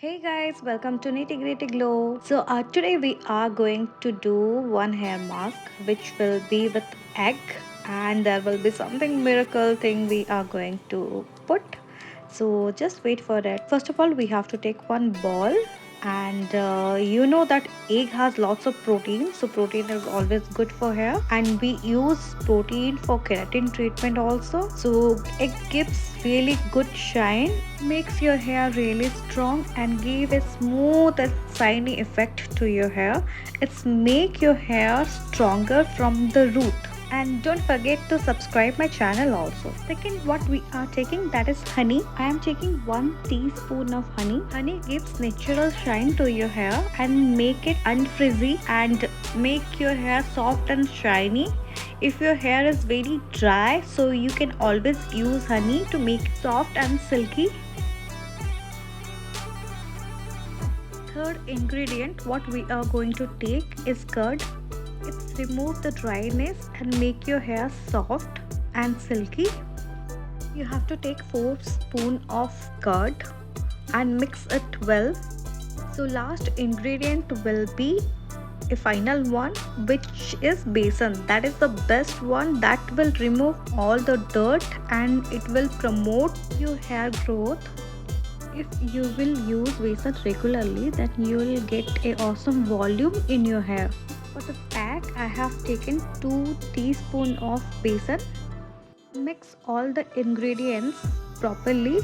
Hey guys, welcome to Nitty Gritty Glow. Today we are going to do one hair mask which will be with egg, and there will be something miracle thing we are going to put. So just wait for it. First of all, we have to take one ball, and you know that egg has lots of protein, so protein is always good for hair, and we use protein for keratin treatment also. So it gives really good shine, makes your hair really strong, and give a smooth and shiny effect to your hair. It's make your hair stronger from the root. And don't forget to subscribe my channel also. Second, what we are taking, that is honey. I am taking 1 teaspoon of honey. Honey gives natural shine to your hair and make it unfrizzy and make your hair soft and shiny. If your hair is very dry, so you can always use honey to make it soft and silky. Third ingredient what we are going to take is curd. It's remove the dryness and make your hair soft and silky. You have to take 4 spoon of curd and mix it well. So last ingredient will be a final one, which is besan. That is the best one, that will remove all the dirt and it will promote your hair growth. If you will use besan regularly, then you will get a awesome volume in your hair. For the pack, I have taken 2 teaspoon of besan. Mix all the ingredients properly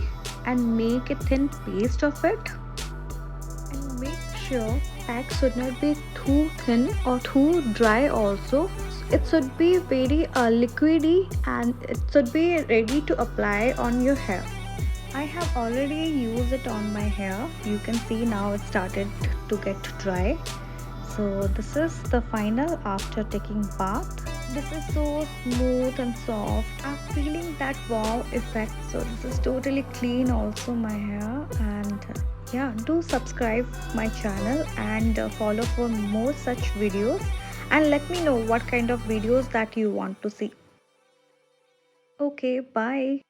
and make a thin paste of it. And make sure pack should not be too thin or too dry also. It should be very liquidy and it should be ready to apply on your hair. I have already used it on my hair. You can see now it started to get dry. So this is the final after taking bath. This is so smooth and soft. I'm feeling that wow effect. So this is totally clean also my hair. And yeah, do subscribe my channel and follow for more such videos, and let me know what kind of videos that you want to see. Okay, bye.